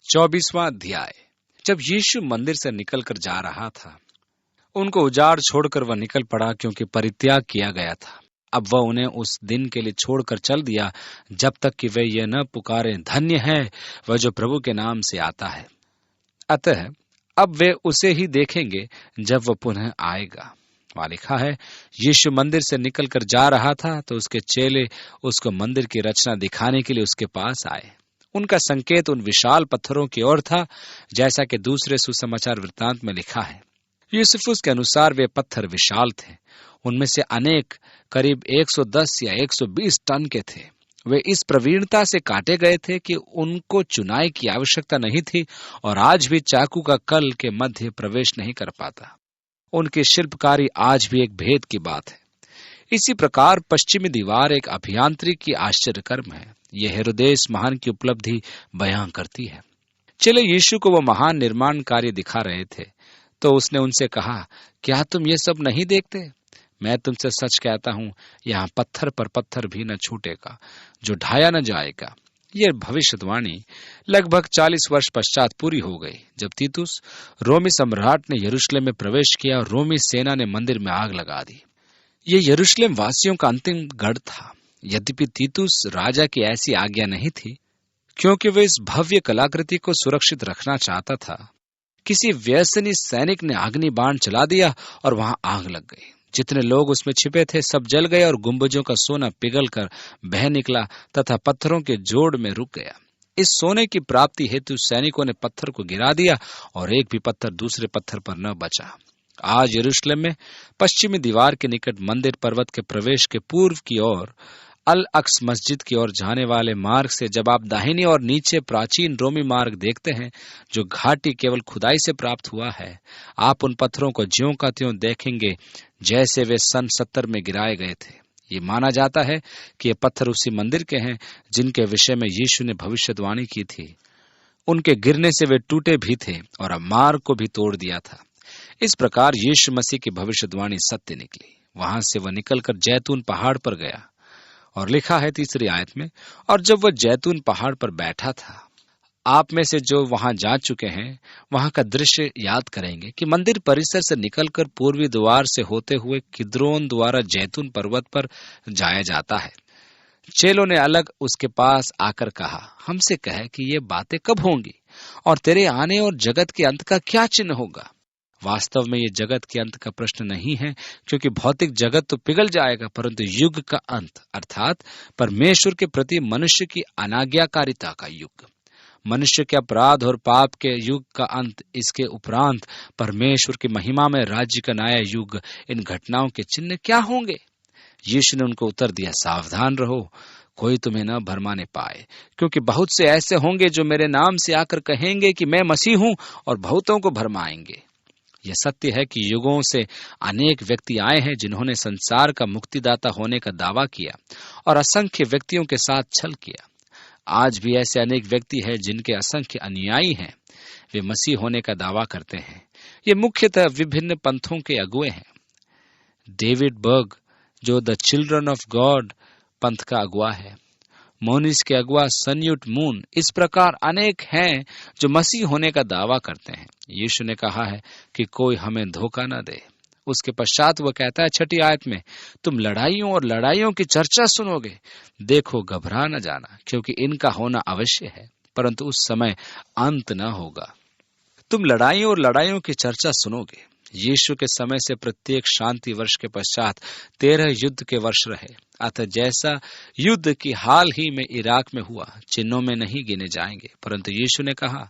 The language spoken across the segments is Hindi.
24वां अध्याय। जब यीशु मंदिर से निकलकर जा रहा था, उनको उजाड़ छोड़कर वह निकल पड़ा, क्योंकि परित्याग किया गया था। अब वह उन्हें उस दिन के लिए छोड़कर चल दिया, जब तक कि वे ये न पुकारें, धन्य है वह जो प्रभु के नाम से आता है। अतः अब वे उसे ही देखेंगे जब वह पुनः आएगा। वहाँ लिखा है, यीशु मंदिर से निकलकर जा रहा था तो उसके चेले उसको मंदिर की रचना दिखाने के लिए उसके पास आए। उनका संकेत उन विशाल पत्थरों की ओर था, जैसा कि दूसरे सुसमाचार वृत्तांत में लिखा है। यूसुफुस के अनुसार वे पत्थर विशाल थे। उनमें से अनेक करीब 110 या 120 टन के थे। वे इस प्रवीणता से काटे गए थे कि उनको चुनाई की आवश्यकता नहीं थी, और आज भी चाकू का कल के मध्य प्रवेश नहीं कर पाता। उनकी शिल्पकारी आज भी एक भेद की बात है। इसी प्रकार पश्चिमी दीवार एक अभियांत्रिकी आश्चर्यकर्म है। यह हेरोदेस महान की उपलब्धि बयां करती है। चले यीशु को वह महान निर्माण कार्य दिखा रहे थे, तो उसने उनसे कहा, क्या तुम ये सब नहीं देखते? मैं तुमसे सच कहता हूं, यहां पत्थर पर पत्थर भी न छूटेगा जो ढाया न जाएगा। यह भविष्यवाणी लगभग 40 वर्ष पश्चात पूरी हो गई, जब तीतुस रोमी सम्राट ने यरूशलेम में प्रवेश किया और रोमी सेना ने मंदिर में आग लगा दी। यह यरूशलेम वासियों का अंतिम गढ़ था। यद्यपि तीतुस राजा की ऐसी आज्ञा नहीं थी, क्योंकि वह इस भव्य कलाकृति को सुरक्षित रखना चाहता था। किसी व्यसनी सैनिक ने अग्नि बाण चला दिया और वहां आग लग गई। जितने लोग उसमें छिपे थे सब जल गए, और गुंबजों का सोना पिघलकर बह निकला तथा पत्थरों के जोड़ में रुक गया। इस सोने की प्राप्ति हेतु सैनिकों ने पत्थर को गिरा दिया, और एक भी पत्थर दूसरे पत्थर पर न बचा। आज यरूशलेम में पश्चिमी दीवार के निकट मंदिर पर्वत के प्रवेश के पूर्व की ओर अल अक्स मस्जिद की ओर जाने वाले मार्ग से जब आप दाहिनी और नीचे प्राचीन रोमी मार्ग देखते हैं, जो घाटी केवल खुदाई से प्राप्त हुआ है, आप उन पत्थरों को ज्यों का त्यों देखेंगे जैसे वे सन 70 में गिराए गए थे। ये माना जाता है कि ये पत्थर उसी मंदिर के हैं जिनके विषय में यीशु ने भविष्यवाणी की थी। उनके गिरने से वे टूटे भी थे और अब मार्ग को भी तोड़ दिया था। इस प्रकार यीशु मसीह की भविष्यवाणी सत्य निकली। वहां से वह निकलकर जैतून पहाड़ पर गया, और लिखा है 3री आयत में, और जब वह जैतून पहाड़ पर बैठा था, आप में से जो वहां जा चुके हैं वहां का दृश्य याद करेंगे कि मंदिर परिसर से निकलकर पूर्वी द्वार से होते हुए किद्रोन द्वारा जैतून पर्वत पर जाया जाता है। चेलों ने अलग उसके पास आकर कहा, हमसे कह कि ये बातें कब होंगी, और तेरे आने और जगत के अंत का क्या चिन्ह होगा? वास्तव में ये जगत के अंत का प्रश्न नहीं है, क्योंकि भौतिक जगत तो पिघल जाएगा, परंतु युग का अंत अर्थात परमेश्वर के प्रति मनुष्य की अनाज्ञाकारिता का युग, मनुष्य के अपराध और पाप के युग का अंत, इसके उपरांत परमेश्वर की महिमा में राज्य का नया युग, इन घटनाओं के चिन्ह क्या होंगे? यीशु ने उनको उत्तर दिया, सावधान रहो, कोई तुम्हें न भरमाने पाए, क्योंकि बहुत से ऐसे होंगे जो मेरे नाम से आकर कहेंगे कि मैं मसीह हूं, और बहुतों को भरमाएंगे। यह सत्य है कि युगों से अनेक व्यक्ति आए हैं जिन्होंने संसार का मुक्तिदाता होने का दावा किया और असंख्य व्यक्तियों के साथ छल किया। आज भी ऐसे अनेक व्यक्ति हैं जिनके असंख्य अनुयायी हैं। वे मसीह होने का दावा करते हैं। ये मुख्यतः विभिन्न पंथों के अगुए हैं। डेविड बर्ग, जो द चिल्ड्रन ऑफ गॉड पंथ का अगुआ है, मोनिस के अगुआ सन्युट मून, इस प्रकार अनेक हैं जो मसीह होने का दावा करते हैं। यीशु ने कहा है कि कोई हमें धोखा न दे। उसके पश्चात वह कहता है 6ठी आयत में, तुम लड़ाइयों और लड़ाइयों की चर्चा सुनोगे, देखो घबरा न जाना, क्योंकि इनका होना अवश्य है, परंतु उस समय अंत न होगा। तुम लड़ाइयों और लड़ाइयों की चर्चा सुनोगे। यीशु के समय से प्रत्येक शांति वर्ष के पश्चात 13 युद्ध के वर्ष रहे। अतः जैसा युद्ध की हाल ही में इराक में हुआ, चिन्हों में नहीं गिने जाएंगे, परंतु यीशु ने कहा,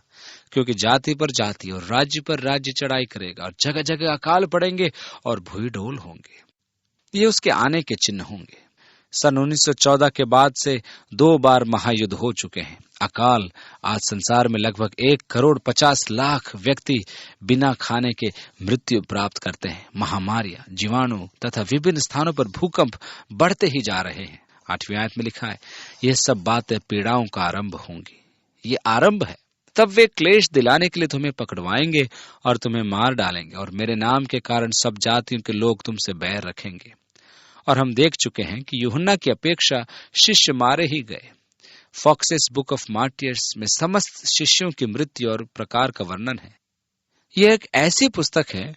क्योंकि जाति पर जाति और राज्य पर राज्य चढ़ाई करेगा, और जगह जगह अकाल पड़ेंगे और भूई ढोल होंगे। ये उसके आने के चिन्ह होंगे। सन 1914 के बाद से 2 बार महायुद्ध हो चुके हैं। अकाल, आज संसार में लगभग 1,50,00,000 व्यक्ति बिना खाने के मृत्यु प्राप्त करते हैं। महामारियां, जीवाणु तथा विभिन्न स्थानों पर भूकंप बढ़ते ही जा रहे हैं। 8वीं आयत में लिखा है, ये सब बातें पीड़ाओं का आरंभ होंगी। ये आरंभ है। तब वे क्लेश दिलाने के लिए तुम्हें पकड़वाएंगे और तुम्हें मार डालेंगे, और मेरे नाम के कारण सब जातियों के लोग तुमसे बैर रखेंगे। और हम देख चुके हैं कि यूहन्ना की अपेक्षा शिष्य मारे ही गए। फॉक्सेस बुक ऑफ मार्टियर्स में समस्त शिष्यों की मृत्यु और प्रकार का वर्णन है। यह एक ऐसी पुस्तक है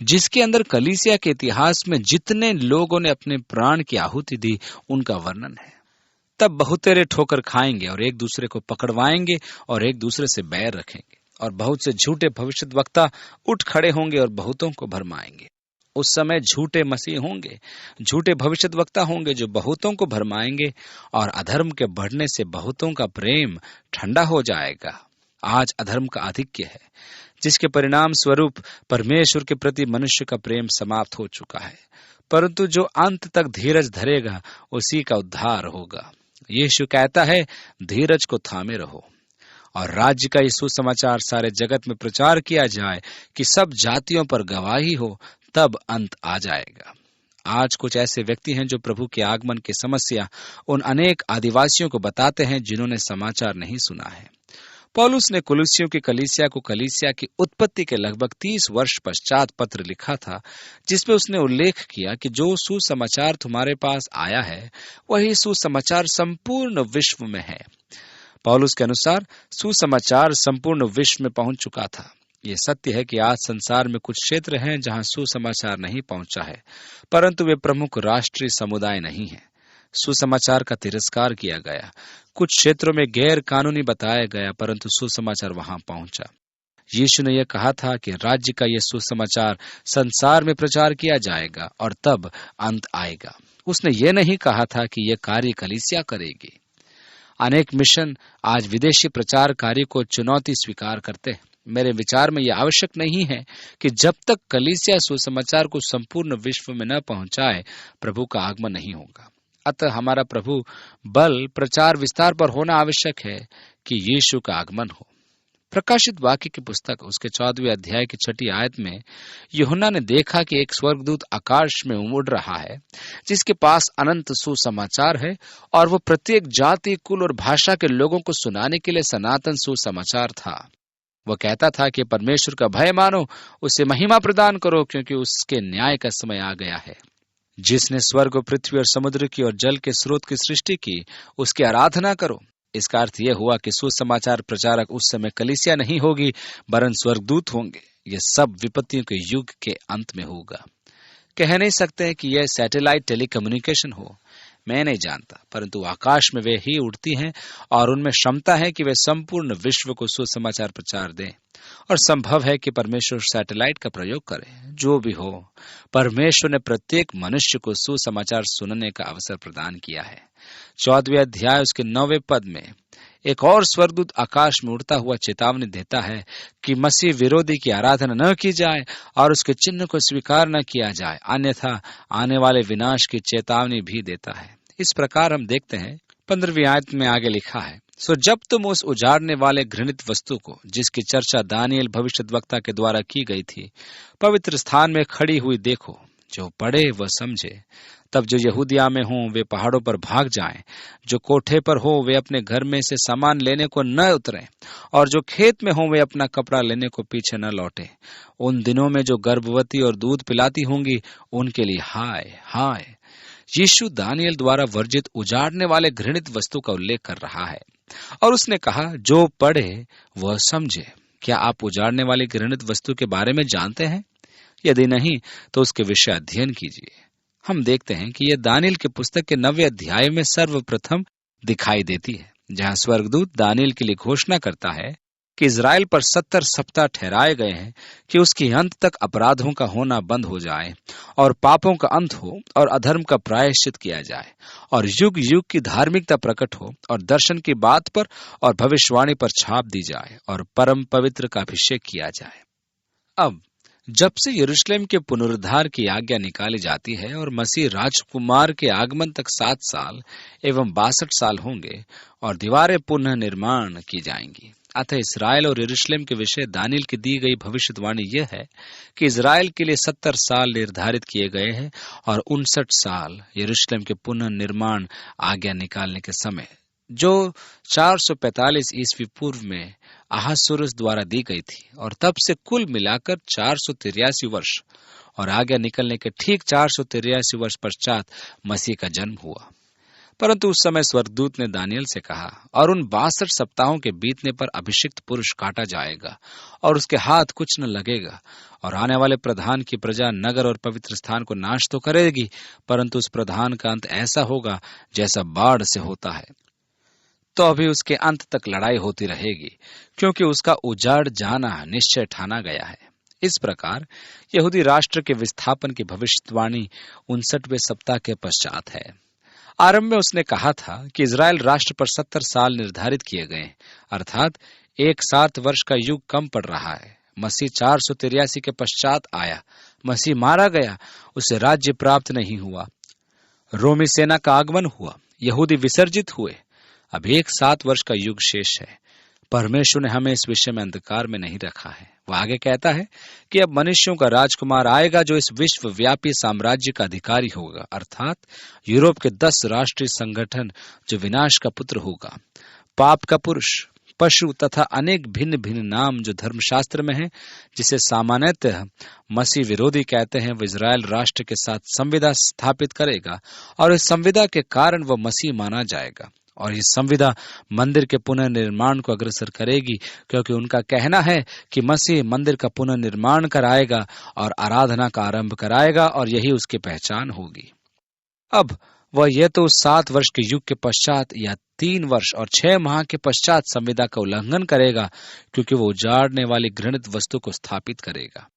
जिसके अंदर कलीसिया के इतिहास में जितने लोगों ने अपने प्राण की आहुति दी उनका वर्णन है। तब बहुतेरे ठोकर खाएंगे और एक दूसरे को पकड़वाएंगे और एक दूसरे से बैर रखेंगे, और बहुत से झूठे भविष्यद्वक्ता उठ खड़े होंगे और बहुतों को भरमाएंगे। उस समय झूठे मसीह होंगे, झूठे भविष्यद्वक्ता होंगे जो बहुतों को भरमाएंगे, और अधर्म के बढ़ने से बहुतों का प्रेम ठंडा हो जाएगा। आज अधर्म का आधिक्य है, जिसके परिणाम स्वरूप परमेश्वर के प्रति मनुष्य का प्रेम समाप्त हो चुका है। परंतु जो अंत तक धीरज धरेगा उसी का उद्धार होगा। यीशु कहता है, धीरज को थामे रहो और राज्य का ये सुसमाचार सारे जगत में प्रचार किया जाए कि सब जातियों पर गवाही हो, तब अंत आ जाएगा। आज कुछ ऐसे व्यक्ति हैं जो प्रभु के आगमन की समस्या उन अनेक आदिवासियों को बताते हैं जिन्होंने समाचार नहीं सुना है। पौलुस ने कुलुस्सियों की कलीसिया को कलीसिया की उत्पत्ति के लगभग 30 वर्ष पश्चात पत्र लिखा था, जिसमें उसने उल्लेख किया कि जो सुसमाचार तुम्हारे पास आया है वही सुसमाचार संपूर्ण विश्व में है। पौलुस के अनुसार सुसमाचार संपूर्ण विश्व में पहुंच चुका था। ये सत्य है कि आज संसार में कुछ क्षेत्र हैं जहां सुसमाचार नहीं पहुंचा है, परंतु वे प्रमुख राष्ट्रीय समुदाय नहीं है। सुसमाचार का तिरस्कार किया गया। कुछ क्षेत्रों में गैर कानूनी बताया गया, परंतु सुसमाचार वहां पहुंचा। यीशु ने यह कहा था कि राज्य का यह सुसमाचार संसार में प्रचार किया जाएगा और तब अंत आएगा। उसने यह नहीं कहा था कि यह कार्य कलीसिया करेगी। अनेक मिशन आज विदेशी प्रचार कार्य को चुनौती स्वीकार करते हैं। मेरे विचार में यह आवश्यक नहीं है कि जब तक कलीसिया सुसमाचार को संपूर्ण विश्व में न पहुंचाए, प्रभु का आगमन नहीं होगा। अतः हमारा प्रभु बल प्रचार विस्तार पर होना आवश्यक है कि यीशु का आगमन हो। प्रकाशित वाक्य की पुस्तक उसके 14वें अध्याय की 6ठी आयत में यूहन्ना ने देखा कि एक स्वर्गदूत आकाश में उड़ रहा है, जिसके पास अनंत सुसमाचार है, और वो प्रत्येक जाति, कुल और भाषा के लोगों को सुनाने के लिए सनातन सुसमाचार था। वह कहता था कि परमेश्वर का भय मानो, उसे महिमा प्रदान करो, क्योंकि उसके न्याय का समय आ गया है। जिसने स्वर्ग और पृथ्वी और समुद्र की और जल के स्रोत की सृष्टि की, उसकी आराधना करो। इसका अर्थ यह हुआ कि सुसमाचार प्रचारक उस समय कलीसिया नहीं होगी, वरन स्वर्गदूत होंगे। यह सब विपत्तियों के युग के अंत में होगा। कह नहीं सकते हैं कि यह सैटेलाइट टेलीकम्युनिकेशन हो, मैं नहीं जानता, परंतु आकाश में वे ही उड़ती हैं और उनमें क्षमता है कि वे संपूर्ण विश्व को सुसमाचार प्रचार दें। और संभव है कि परमेश्वर सैटेलाइट का प्रयोग करे। जो भी हो, परमेश्वर ने प्रत्येक मनुष्य को सुसमाचार सुनने का अवसर प्रदान किया है। 14वें अध्याय उसके 9वें पद में एक और स्वर्गदूत आकाश में उड़ता हुआ चेतावनी देता है कि मसीह विरोधी की आराधना न की जाए और उसके चिन्ह को स्वीकार न किया जाए, अन्यथा आने वाले विनाश की चेतावनी भी देता है। इस प्रकार हम देखते हैं 15वीं आयत में आगे लिखा है, सो जब तुम उस उजाड़ने वाले घृणित वस्तु को, जिसकी चर्चा दानियेल भविष्यद्वक्ता के द्वारा की गई थी, पवित्र स्थान में खड़ी हुई देखो, जो पढ़े वह समझे। तब जो यहूदिया में हों वे पहाड़ों पर भाग जाएं, जो कोठे पर हो वे अपने घर में से सामान लेने को न उतरें, और जो खेत में हो वे अपना कपड़ा लेने को पीछे न लौटे। उन दिनों में जो गर्भवती और दूध पिलाती होंगी, उनके लिए हाय हाय। यीशु दानियेल द्वारा वर्जित उजाड़ने वाले घृणित वस्तु का उल्लेख कर रहा है, और उसने कहा जो पढ़े वह समझे। क्या आप उजाड़ने वाली घृणित वस्तु के बारे में जानते हैं? यदि नहीं तो उसके विषय अध्ययन कीजिए। हम देखते हैं कि यह दानियेल की पुस्तक के 9वें अध्याय में सर्वप्रथम दिखाई देती है, जहां स्वर्गदूत दानियेल के लिए घोषणा करता है कि इजराइल पर 70 सप्ताह ठहराए गए हैं कि उसके अंत तक अपराधों का होना बंद हो जाए और पापों का अंत हो और अधर्म का प्रायश्चित किया जाए और युग युग की धार्मिकता प्रकट हो और दर्शन की बात पर और भविष्यवाणी पर छाप दी जाए और परम पवित्र का अभिषेक किया जाए। अब जब से यरूशलेम के पुनरुद्धार की आज्ञा निकाली जाती है और मसीह राजकुमार के आगमन तक 7 साल एवं 62 साल होंगे और दीवारें पुनः निर्माण की जाएंगी। अतः इस्राएल और यरूशलेम के विषय दानियेल की दी गई भविष्यवाणी यह है कि इस्राएल के लिए 70 साल निर्धारित किए गए हैं और 59 साल यरूशलेम के पुनः निर्माण आज्ञा निकालने के समय, जो 445 ईस्वी पूर्व में अहासुरुस द्वारा दी गई थी, और तब से कुल मिलाकर 483 वर्ष और आज्ञा निकलने के ठीक 483 वर्ष पश्चात मसीह का जन्म हुआ। परंतु उस समय स्वर्गदूत ने दानियल से कहा, और उन 62 सप्ताहों के बीतने पर अभिषिक्त पुरुष काटा जाएगा और उसके हाथ कुछ न लगेगा, और आने वाले प्रधान की प्रजा नगर और पवित्र स्थान को नाश तो करेगी, परंतु उस प्रधान का अंत ऐसा होगा जैसा बाढ़ से होता है। तो अभी उसके अंत तक लड़ाई होती रहेगी, क्योंकि उसका उजाड़ जाना निश्चय ठाना गया है। इस प्रकार यहूदी राष्ट्र के विस्थापन की भविष्यवाणी 59वें सप्ताह के पश्चात है। आरंभ में उसने कहा था कि इजराइल राष्ट्र पर 70 साल निर्धारित किए गए, अर्थात एक 7 वर्ष का युग कम पड़ रहा है। मसीह 483 के पश्चात आया, मसीह मारा गया, उसे राज्य प्राप्त नहीं हुआ। रोमी सेना का आगमन हुआ, यहूदी विसर्जित हुए। अब एक 7 वर्ष का युग शेष है। परमेश्वर ने हमें इस विषय में अंधकार में नहीं रखा है। वह आगे कहता है कि अब मनुष्यों का राजकुमार आएगा जो इस विश्वव्यापी साम्राज्य का अधिकारी होगा, अर्थात यूरोप के 10 राष्ट्रीय संगठन, जो विनाश का पुत्र होगा। पाप का पुरुष, पशु तथा अनेक भिन्न भिन्न नाम जो धर्मशास्त्र में है, जिसे सामान्यतः मसीह विरोधी कहते हैं, वह इजराइल राष्ट्र के साथ संविदा स्थापित करेगा और इस संविदा के कारण वह मसीह माना जाएगा। और इस संविदा मंदिर के पुनर्निर्माण को अग्रसर करेगी, क्योंकि उनका कहना है कि मसीह मंदिर का पुनर्निर्माण कराएगा और आराधना का आरंभ कराएगा, और यही उसकी पहचान होगी। अब वह यह तो 7 वर्ष के युग के पश्चात या 3 वर्ष और 6 माह के पश्चात संविदा का उल्लंघन करेगा, क्योंकि वह उजाड़ने वाली घृणित वस्तु को स्थापित करेगा।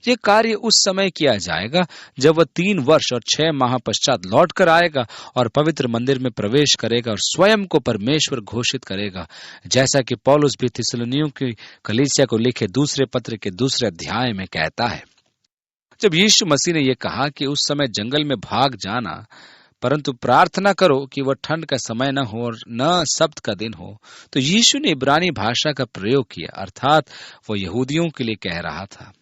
यह कार्य उस समय किया जाएगा जब वह 3 वर्ष और 6 माह पश्चात लौट कर आएगा और पवित्र मंदिर में प्रवेश करेगा और स्वयं को परमेश्वर घोषित करेगा, जैसा कि पौलुस भी थिस्सलुनीयों की कलीसिया को लिखे दूसरे पत्र के 2 अध्याय में कहता है। जब यीशु मसीह ने यह कहा कि उस समय जंगल में भाग जाना, परंतु प्रार्थना करो कि वह ठंड का समय न हो और न सब्त का दिन हो, तो यीशु ने इब्रानी भाषा का प्रयोग किया, अर्थात वह यहूदियों के लिए कह रहा था।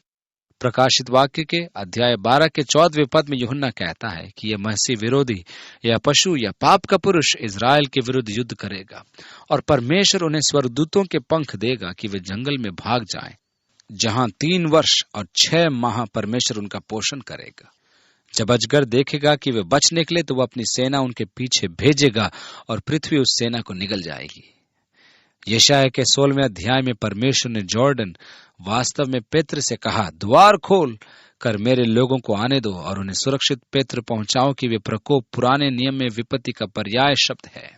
प्रकाशित वाक्य के अध्याय 12 के 14वें पद में यूहन्ना कहता है कि यह मसीह विरोधी या पशु या पाप का पुरुष इजराइल के विरुद्ध युद्ध करेगा, और परमेश्वर उन्हें स्वर्गदूतों के पंख देगा कि वे जंगल में भाग जाएं, जहां 3 वर्ष और 6 माह परमेश्वर उनका पोषण करेगा। जब अजगर देखेगा कि वे बच निकले, तो वह अपनी सेना उनके पीछे भेजेगा और पृथ्वी उस सेना को निगल जाएगी। यशायाह के 16वें अध्याय में परमेश्वर ने जॉर्डन वास्तव में पेत्र से कहा, द्वार खोल कर मेरे लोगों को आने दो और उन्हें सुरक्षित पेत्र पहुंचाओ कि वे प्रकोप पुराने नियम में विपत्ति का पर्याय शब्द है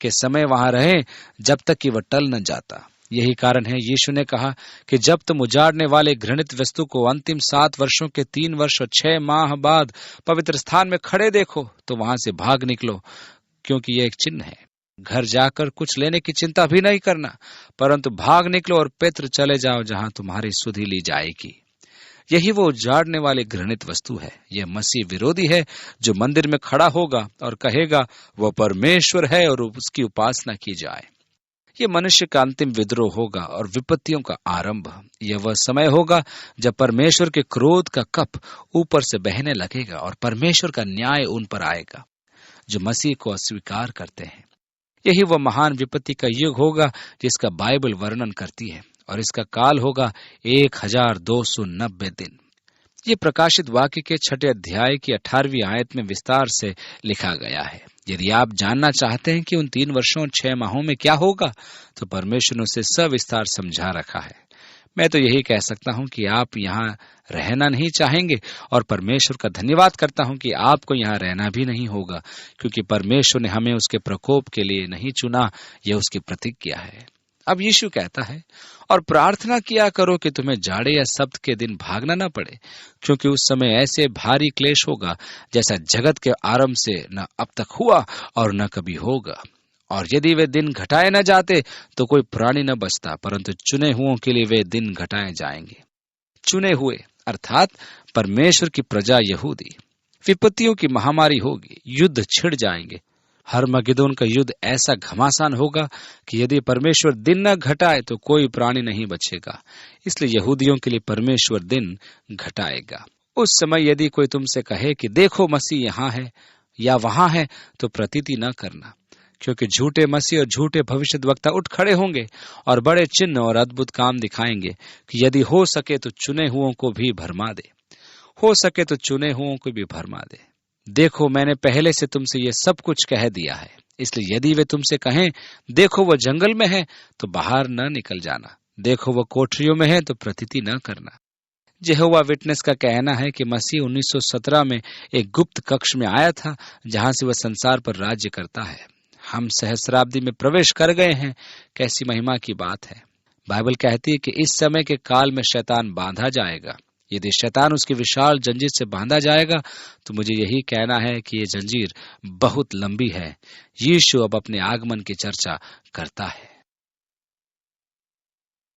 के समय वहां रहे, जब तक कि वह टल न जाता। यही कारण है यीशु ने कहा कि जब तुम उजाड़ने वाले घृणित वस्तु को अंतिम 7 वर्षों के 3 वर्ष और 6 माह बाद पवित्र स्थान में खड़े देखो, तो वहां से भाग निकलो, क्योंकि यह एक चिन्ह है। घर जाकर कुछ लेने की चिंता भी नहीं करना, परंतु भाग निकलो और पेत्र चले जाओ जहां तुम्हारी सुधि ली जाएगी। यही वो उजाड़ने वाली घृणित वस्तु है। यह मसीह विरोधी है जो मंदिर में खड़ा होगा और कहेगा वह परमेश्वर है और उसकी उपासना की जाए। यह मनुष्य का अंतिम विद्रोह होगा और विपत्तियों का आरंभ। यह वह समय होगा जब परमेश्वर के क्रोध का कप ऊपर से बहने लगेगा और परमेश्वर का न्याय उन पर आएगा जो मसीह को अस्वीकार करते हैं। यही वह महान विपत्ति का युग होगा जिसका बाइबल वर्णन करती है, और इसका काल होगा 1290 दिन। ये प्रकाशित वाक्य के 6 अध्याय की 18वीं आयत में विस्तार से लिखा गया है। यदि आप जानना चाहते हैं कि उन 3 वर्षों और 6 माहों में क्या होगा, तो परमेश्वर ने उसे सविस्तार समझा रखा है। मैं तो यही कह सकता हूं कि आप यहाँ रहना नहीं चाहेंगे, और परमेश्वर का धन्यवाद करता हूं कि आपको यहाँ रहना भी नहीं होगा, क्योंकि परमेश्वर ने हमें उसके प्रकोप के लिए नहीं चुना, यह उसकी प्रतिज्ञा है। अब यीशु कहता है, और प्रार्थना किया करो कि तुम्हें जाड़े या सब्त के दिन भागना न पड़े, क्योंकि उस समय ऐसे भारी क्लेश होगा जैसा जगत के आरंभ से न अब तक हुआ और न कभी होगा। और यदि वे दिन घटाए न जाते तो कोई प्राणी न बचता, परंतु चुने हुओं के लिए वे दिन घटाए जाएंगे। चुने हुए अर्थात परमेश्वर की प्रजा यहूदी। विपत्तियों की महामारी होगी, युद्ध छिड़ जाएंगे। हरमगिदोन का युद्ध ऐसा घमासान होगा कि यदि परमेश्वर दिन न घटाए तो कोई प्राणी नहीं बचेगा। इसलिए यहूदियों के लिए परमेश्वर दिन घटाएगा। उस समय यदि कोई तुमसे कहे कि देखो मसीह यहाँ है या वहां है, तो प्रतीति न करना, क्योंकि झूठे मसीह और झूठे भविष्यद्वक्ता उठ खड़े होंगे और बड़े चिन्ह और अद्भुत काम दिखाएंगे कि यदि हो सके तो चुने हुओं को भी भरमा दे। हो सके तो चुने हुओं को भी भरमा दे। देखो, मैंने पहले से तुमसे ये सब कुछ कह दिया है, इसलिए यदि वे तुमसे कहें देखो वो जंगल में है, तो बाहर न निकल जाना, देखो वो कोठरियों में है, तो प्रतीति न करना। यहोवा विटनेस का कहना है कि मसीह 1917 में एक गुप्त कक्ष में आया था, जहां से वह संसार पर राज्य करता है। हम सहस्राब्दी में प्रवेश कर गए हैं। कैसी महिमा की बात है। बाइबल कहती है कि इस समय के काल में शैतान बांधा जाएगा। यदि शैतान उसकी विशाल जंजीर से बांधा जाएगा, तो मुझे यही कहना है कि ये जंजीर बहुत लंबी है। यीशु अब अपने आगमन की चर्चा करता है।